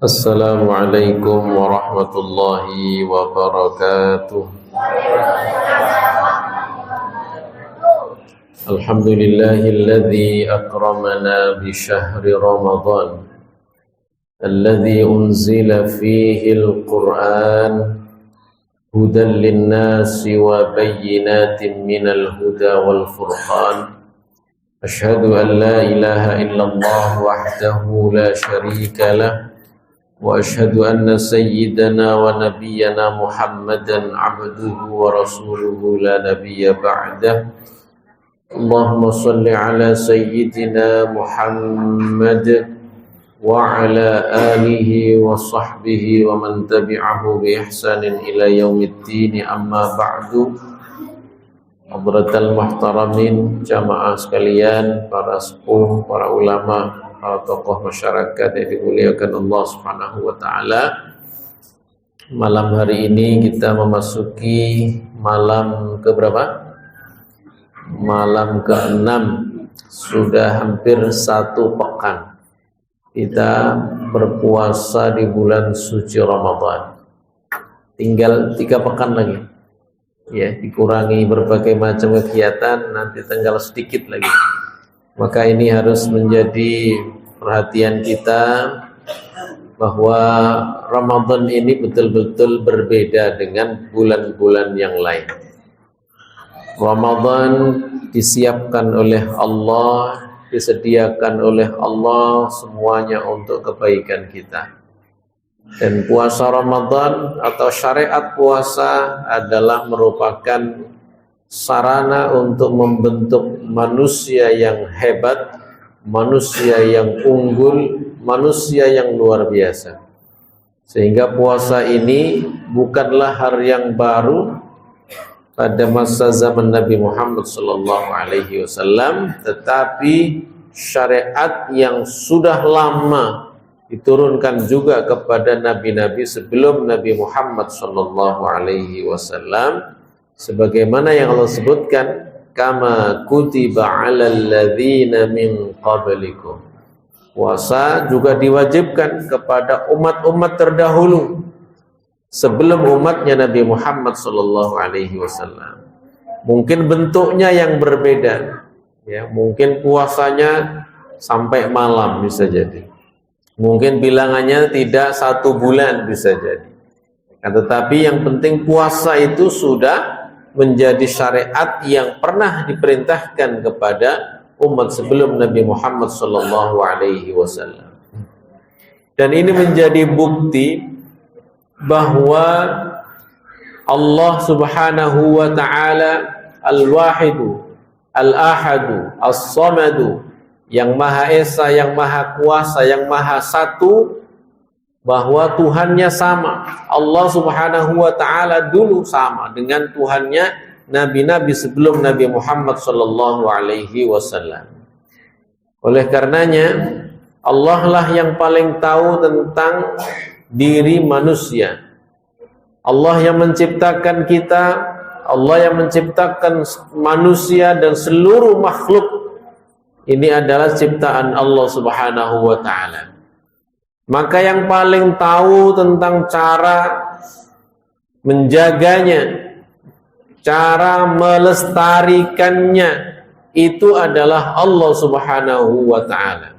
Assalamualaikum warahmatullahi wabarakatuh. Alhamdulillahilladzi akramana bi syahri Ramadan alladzi unzila fihi al-Qur'an hudan lin-nasi wa bayyinatin minal huda wal furqan. Asyhadu an la ilaha illallah wahdahu la syarika lah وأشهد أن سيدنا ونبينا محمدا عبده ورسوله لا نبي بعده اللهم صل على سيدنا محمد وعلى آله وصحبه ومن تبعه بإحسان إلى يوم الدين أما بعد. Hadratal muhtaramin, jamaah sekalian, para sepuh, para ulama, para tokoh masyarakat yang dimuliakan Allah Subhanahu wa taala. Malam hari ini kita memasuki malam ke berapa? Malam ke-6. Sudah hampir 1 pekan kita berpuasa di bulan suci Ramadan. Tinggal 3 pekan lagi. Ya, dikurangi berbagai macam kegiatan, nanti tinggal sedikit lagi. Maka ini harus menjadi perhatian kita bahwa Ramadan ini betul-betul berbeda dengan bulan-bulan yang lain. Ramadan disiapkan oleh Allah, disediakan oleh Allah semuanya untuk kebaikan kita. Dan puasa Ramadan atau syariat puasa adalah merupakan sarana untuk membentuk manusia yang hebat, manusia yang unggul, manusia yang luar biasa. Sehingga puasa ini bukanlah hal yang baru pada masa zaman Nabi Muhammad SAW, tetapi syariat yang sudah lama diturunkan juga kepada nabi-nabi sebelum Nabi Muhammad SAW, sebagaimana yang Allah sebutkan, kama kutiba 'alal ladzina min qablikum. Puasa juga diwajibkan kepada umat-umat terdahulu sebelum umatnya Nabi Muhammad SAW. Mungkin bentuknya yang berbeda, ya, mungkin puasanya sampai malam bisa jadi. Mungkin bilangannya tidak 1 bulan bisa jadi. Tetapi yang penting puasa itu sudah menjadi syariat yang pernah diperintahkan kepada umat sebelum Nabi Muhammad SAW. Dan ini menjadi bukti bahwa Allah Subhanahu wa ta'ala Al-Wahidu, Al-Ahadu, As-Samadu, yang Maha Esa, yang Maha Kuasa, yang Maha Satu, bahwa Tuhannya sama. Allah Subhanahu wa ta'ala dulu sama dengan Tuhannya nabi-nabi sebelum Nabi Muhammad SAW. Oleh karenanya Allah lah yang paling tahu tentang diri manusia. Allah yang menciptakan kita, Allah yang menciptakan manusia dan seluruh makhluk. Ini adalah ciptaan Allah Subhanahu wa ta'ala. Maka yang paling tahu tentang cara menjaganya, cara melestarikannya, itu adalah Allah Subhanahu wa ta'ala.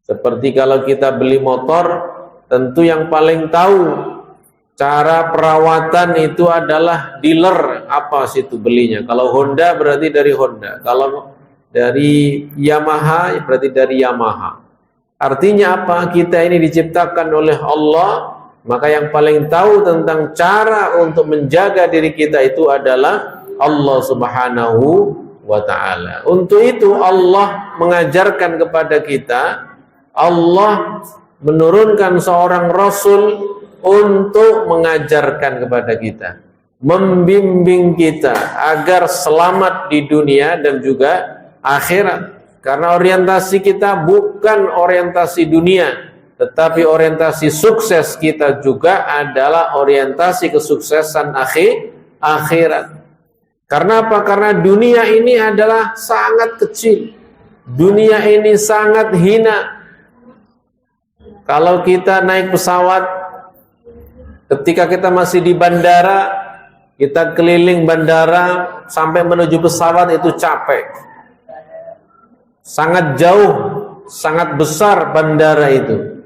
Seperti kalau kita beli motor, tentu yang paling tahu cara perawatan itu adalah dealer apa situ belinya. Kalau Honda berarti dari Honda, kalau dari Yamaha berarti dari Yamaha. Artinya apa? Kita ini diciptakan oleh Allah, maka yang paling tahu tentang cara untuk menjaga diri kita itu adalah Allah Subhanahu wa ta'ala. Untuk itu Allah mengajarkan kepada kita, Allah menurunkan seorang Rasul untuk mengajarkan kepada kita, membimbing kita agar selamat di dunia dan juga akhirat. Karena orientasi kita bukan orientasi dunia, tetapi orientasi sukses kita juga adalah orientasi kesuksesan akhirat. Karena apa? Karena dunia ini adalah sangat kecil. Dunia ini sangat hina. Kalau kita naik pesawat, ketika kita masih di bandara, kita keliling bandara sampai menuju pesawat itu capek. Sangat jauh, sangat besar bandara itu.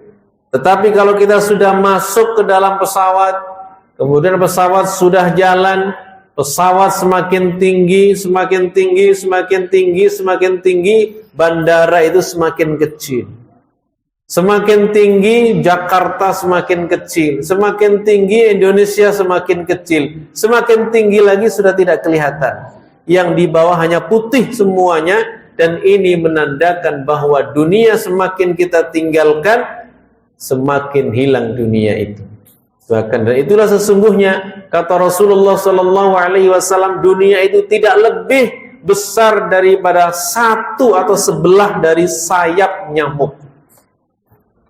Tetapi kalau kita sudah masuk ke dalam pesawat, kemudian pesawat sudah jalan, pesawat semakin tinggi, semakin tinggi, semakin tinggi, semakin tinggi, bandara itu semakin kecil. Semakin tinggi Jakarta semakin kecil, semakin tinggi Indonesia semakin kecil, semakin tinggi lagi sudah tidak kelihatan. Yang di bawah hanya putih semuanya, dan ini menandakan bahwa dunia semakin kita tinggalkan, semakin hilang dunia itu. Bahkan dan itulah sesungguhnya kata Rasulullah SAW, dunia itu tidak lebih besar daripada satu atau sebelah dari sayap nyamuk.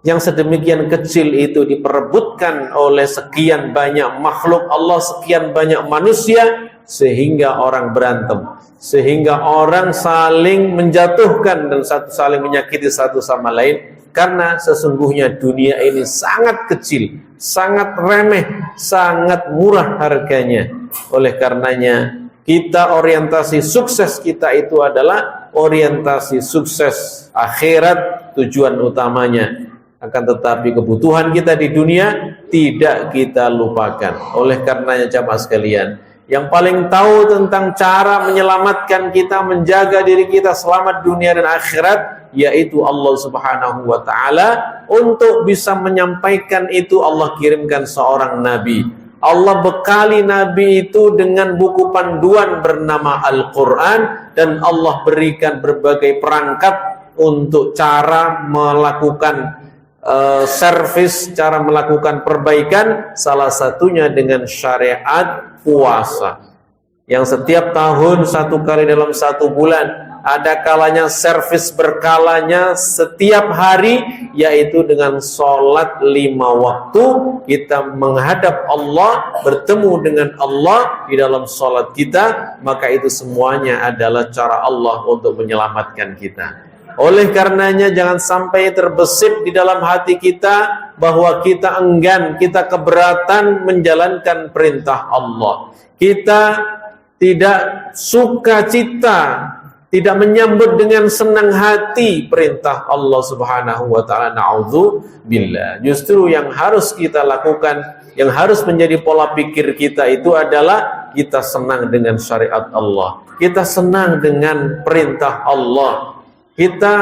Yang sedemikian kecil itu diperebutkan oleh sekian banyak makhluk Allah, sekian banyak manusia, sehingga orang berantem, sehingga orang saling menjatuhkan dan saling menyakiti satu sama lain, karena sesungguhnya dunia ini sangat kecil, sangat remeh, sangat murah harganya. Oleh karenanya kita orientasi sukses kita itu adalah orientasi sukses akhirat, tujuan utamanya. Akan tetapi kebutuhan kita di dunia tidak kita lupakan. Oleh karenanya jamaah sekalian, yang paling tahu tentang cara menyelamatkan kita, menjaga diri kita selamat dunia dan akhirat, yaitu Allah Subhanahu wa ta'ala. Untuk bisa menyampaikan itu, Allah kirimkan seorang nabi. Allah bekali nabi itu dengan buku panduan bernama Al-Quran, dan Allah berikan berbagai perangkat untuk cara melakukan servis, cara melakukan perbaikan, salah satunya dengan syariat puasa yang setiap tahun satu kali dalam satu bulan. Ada kalanya servis berkalanya setiap hari, yaitu dengan sholat 5 waktu kita menghadap Allah, bertemu dengan Allah di dalam sholat kita. Maka itu semuanya adalah cara Allah untuk menyelamatkan kita. Oleh karenanya jangan sampai terbesit di dalam hati kita bahwa kita enggan, kita keberatan menjalankan perintah Allah. Kita tidak suka cita, tidak menyambut dengan senang hati perintah Allah Subhanahu wa ta'ala. Na'udzubillah. Justru yang harus kita lakukan, yang harus menjadi pola pikir kita itu adalah kita senang dengan syariat Allah. Kita senang dengan perintah Allah. Kita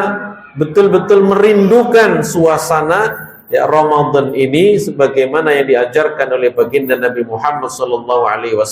betul-betul merindukan suasana Ramadan ini sebagaimana yang diajarkan oleh baginda Nabi Muhammad SAW.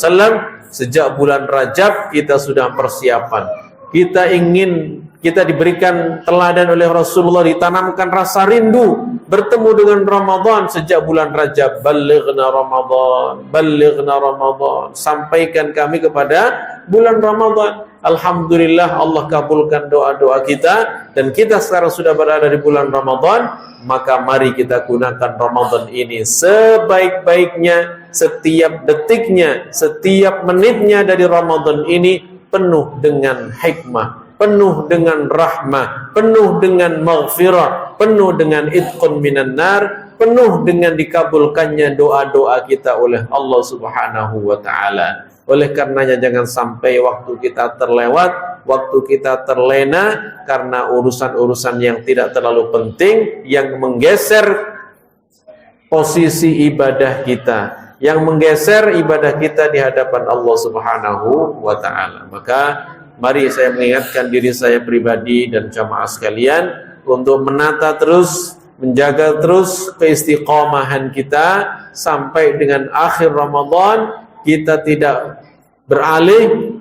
Sejak bulan Rajab kita sudah persiapan. Kita diberikan teladan oleh Rasulullah, ditanamkan rasa rindu bertemu dengan Ramadan sejak bulan Rajab. Balighna Ramadan, balighna Ramadan. Sampaikan kami kepada bulan Ramadan. Alhamdulillah Allah kabulkan doa-doa kita, dan kita sekarang sudah berada di bulan Ramadan. Maka mari kita gunakan Ramadan ini sebaik-baiknya. Setiap detiknya, setiap menitnya dari Ramadan ini penuh dengan hikmah, penuh dengan rahmah, penuh dengan maghfirah, penuh dengan itqun minan nar, penuh dengan dikabulkannya doa-doa kita oleh Allah Subhanahu wa ta'ala. Oleh karenanya jangan sampai waktu kita terlewat, waktu kita terlena karena urusan-urusan yang tidak terlalu penting, yang menggeser posisi ibadah kita, yang menggeser ibadah kita di hadapan Allah Subhanahu wa ta'ala. Maka mari saya mengingatkan diri saya pribadi dan jamaah sekalian untuk menata terus, menjaga terus keistiqomahan kita sampai dengan akhir Ramadan. Kita tidak beralih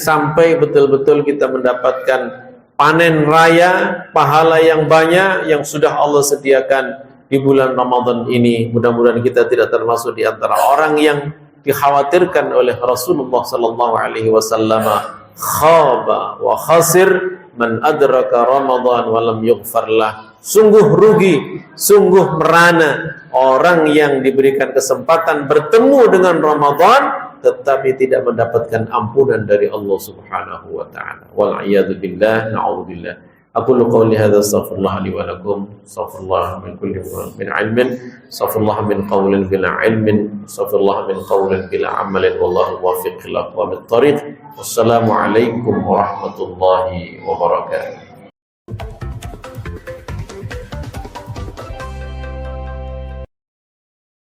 sampai betul-betul kita mendapatkan panen raya, pahala yang banyak yang sudah Allah sediakan di bulan Ramadan ini. Mudah-mudahan kita tidak termasuk di antara orang yang dikhawatirkan oleh Rasulullah SAW. Khaba wa khasir man adraka Ramadan wa lam yughfar lah. Sungguh rugi, sungguh merana orang yang diberikan kesempatan bertemu dengan Ramadan tetapi tidak mendapatkan ampunan dari Allah Subhanahu wa ta'ala. Wal iyadu billah, na'udzubillah. Aqulu qawli hadza astaghfirullah li wa lakum, astaghfirullah min kulli min ilmin, astaghfirullah min qawlin bila ilmin, astaghfirullah min qawlin bila amalin, wallahu muwaffiq ila aqwamit thariq. Wassalamu alaikum warahmatullahi wabarakatuh.